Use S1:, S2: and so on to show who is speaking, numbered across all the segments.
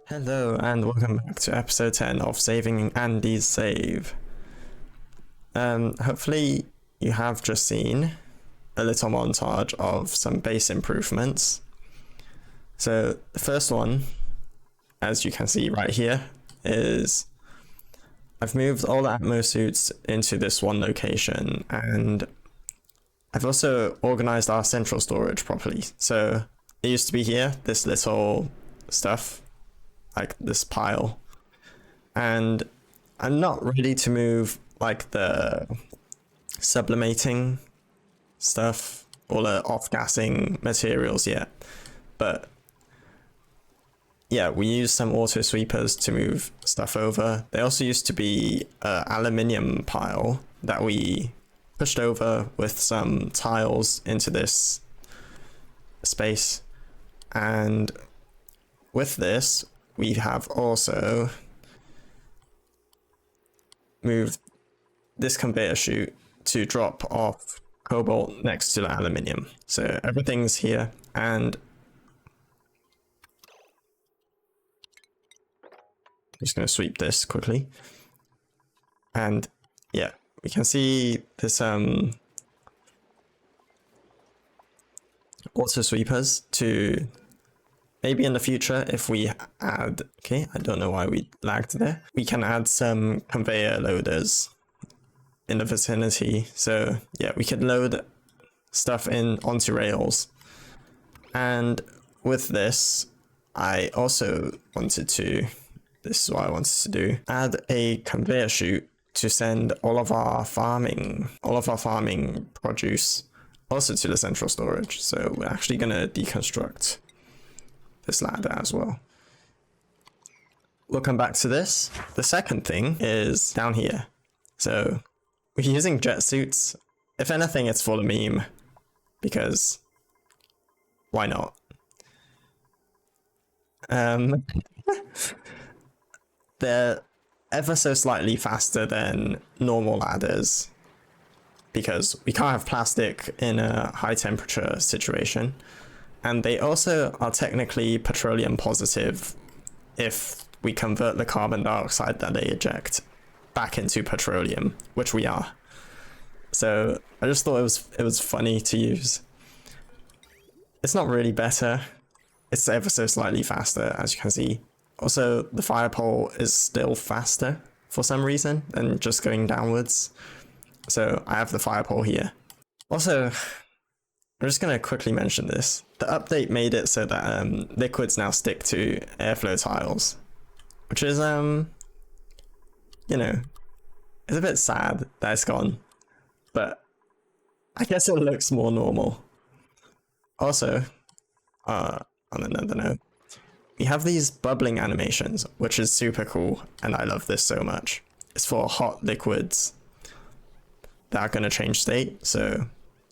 S1: Hello and welcome back to episode 10 of Saving Andy's Save. Hopefully you have just seen a little montage of some base improvements. So the first one, as you can see right here, is I've moved all the Atmo suits into this one location, and I've also organized our central storage properly. So it used to be here, this little stuff, like this pile, And I'm not ready to move like the sublimating stuff or the off-gassing materials yet, but yeah, we use some auto sweepers to move stuff over. There also used to be an aluminium pile that we pushed over with some tiles into this space, and with this we have also moved this conveyor chute to drop off cobalt next to the aluminium. So everything's here, and I'm just going to sweep this quickly. And yeah, we can see this auto sweepers to maybe in the future if we add, okay, I don't know why we lagged there. We can add some conveyor loaders in the vicinity. So yeah, we could load stuff in onto rails. And with this, I also wanted to, this is what I wanted to do, add a conveyor chute to send all of our farming produce also to the central storage. So we're actually going to deconstruct this ladder as well. We'll come back to this. The second thing is down here. So we're using jet suits. If anything, it's for the meme, because why not? They're ever so slightly faster than normal ladders because we can't have plastic in a high temperature situation. And they also are technically petroleum positive if we convert the carbon dioxide that they eject back into petroleum, which we are. So I just thought it was funny to use. It's not really better. It's ever so slightly faster, as you can see. Also, the fire pole is still faster for some reason than just going downwards. So I have the fire pole here. Also, I'm just going to quickly mention this. The update made it so that liquids now stick to airflow tiles, which is, you know, it's a bit sad that it's gone, but I guess it looks more normal. Also, on another note, we have these bubbling animations, which is super cool, and I love this so much. It's for hot liquids that are going to change state, so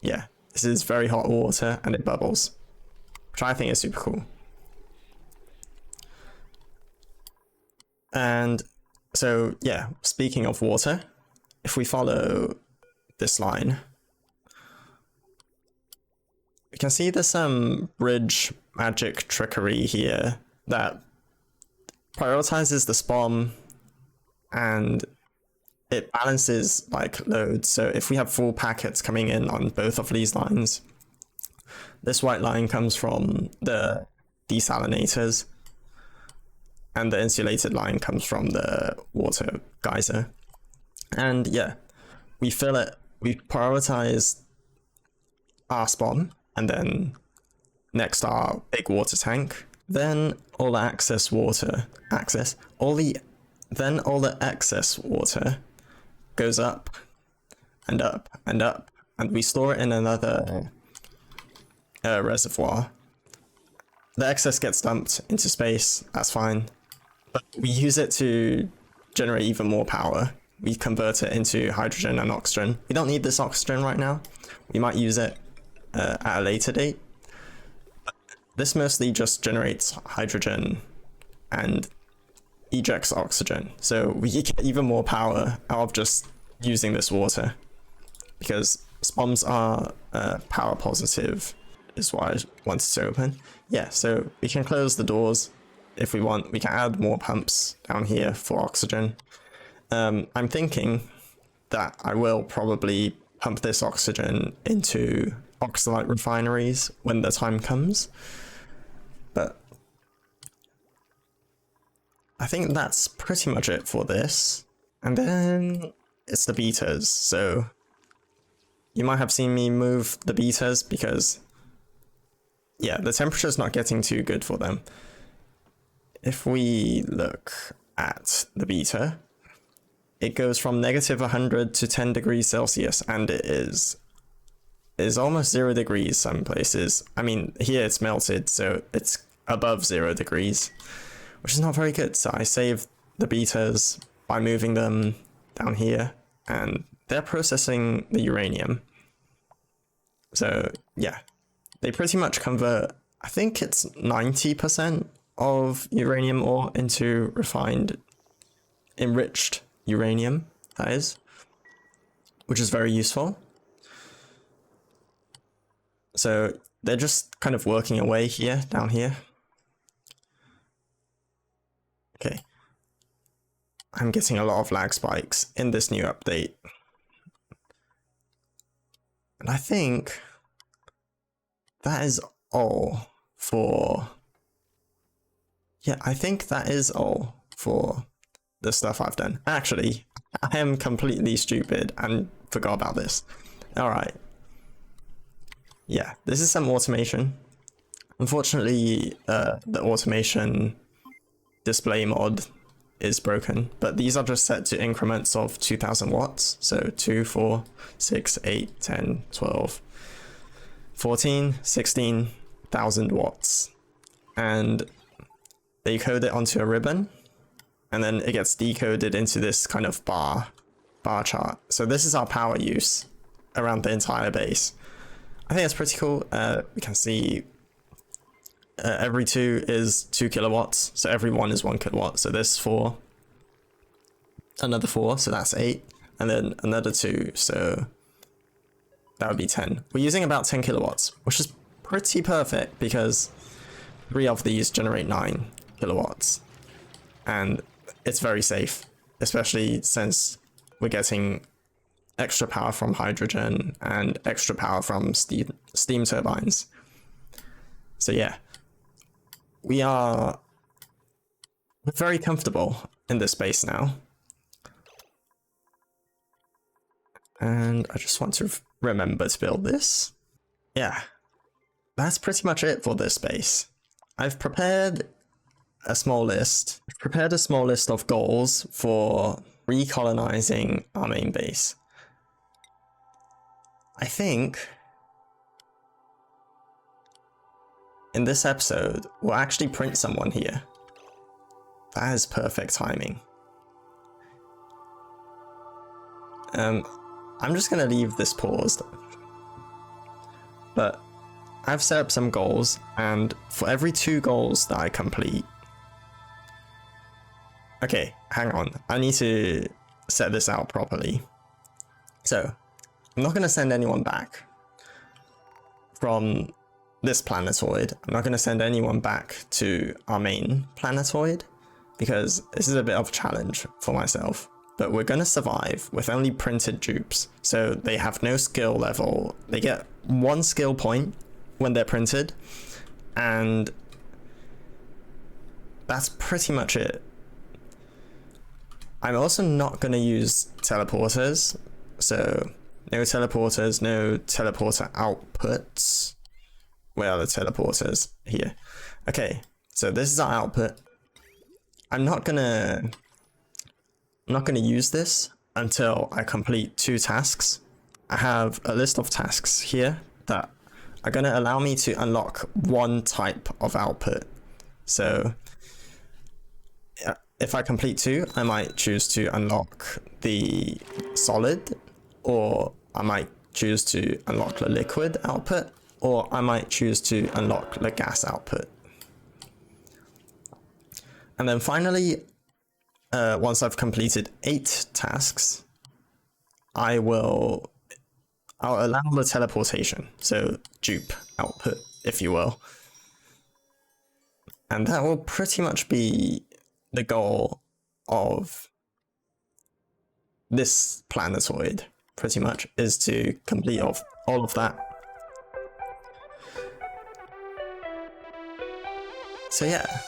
S1: yeah, this is very hot water and it bubbles, which I think is super cool. And so yeah, speaking of water, if we follow this line, we can see there's some bridge magic trickery here that prioritizes the spawn and it balances like loads. So if we have full packets coming in on both of these lines, this white line comes from the desalinators and the insulated line comes from the water geyser. And yeah, we fill it, we prioritize our spawn, and then next our big water tank, then all the excess water, then all the excess water goes up and up and up, and we store it in another reservoir. The excess gets dumped into space, that's fine, but we use it to generate even more power. We convert it into hydrogen and oxygen. We don't need this oxygen right now. We might use it at a later date. This mostly just generates hydrogen and ejects oxygen. So we get even more power out of just using this water, because SPOMs are power positive, is why I wanted to open. Yeah, so we can close the doors if we want. We can add more pumps down here for oxygen. I'm thinking that I will probably pump this oxygen into oxalate refineries when the time comes. But I think that's pretty much it for this. And then it's the beaters. So you might have seen me move the beaters because, yeah, the temperature's not getting too good for them. If we look at the beta, it goes from negative 100 to 10 degrees Celsius, and it is almost 0 degrees some places. I mean, here it's melted, so it's above 0 degrees, which is not very good. So I saved the betas by moving them down here, and they're processing the uranium. So yeah, they pretty much convert, I think it's 90% of uranium ore into refined, enriched uranium, that is, which is very useful. So they're just kind of working away here, down here. Okay. I'm getting a lot of lag spikes in this new update. And I think that is all for... Yeah, I think that is all for the stuff I've done. Actually, I am completely stupid and forgot about this. Alright. Yeah, this is some automation. Unfortunately, the automation display mod is broken, but these are just set to increments of 2000 watts. So 2, 4, 6, 8, 10, 12, 14, 16,000 watts. And they code it onto a ribbon, and then it gets decoded into this kind of bar chart. So this is our power use around the entire base. I think that's pretty cool. We can see every 2 is 2 kilowatts, so every 1 is 1 kilowatt. So this 4, another 4, so that's 8, and then another 2, so that would be 10. We're using about 10 kilowatts, which is pretty perfect because 3 of these generate 9 kilowatts, and it's very safe, especially since we're getting extra power from hydrogen and extra power from steam turbines. So yeah, we're very comfortable in this space now. And I just want to remember to build this. Yeah, that's pretty much it for this space. I've prepared a small list. I've prepared a small list of goals for recolonizing our main base. I think in this episode, we'll actually print someone here. That is perfect timing. I'm just gonna leave this paused. But I've set up some goals, and for every 2 goals that I complete... Okay, hang on. I need to set this out properly. So, I'm not gonna send anyone back from this planetoid. I'm not going to send anyone back to our main planetoid because this is a bit of a challenge for myself. But we're going to survive with only printed dupes. So they have no skill level. They get 1 skill point when they're printed. And that's pretty much it. I'm also not going to use teleporters. So no teleporters, no teleporter outputs. Where are the teleporters? Here. Okay, so this is our output. I'm not gonna use this until I complete 2 tasks. I have a list of tasks here that are gonna allow me to unlock 1 type of output. So if I complete 2, I might choose to unlock the solid, or I might choose to unlock the liquid output, or I might choose to unlock the gas output. And then finally, once I've completed 8 tasks, I'll allow the teleportation, so dupe output, if you will. And that will pretty much be the goal of this planetoid, pretty much, is to complete all of that. So yeah,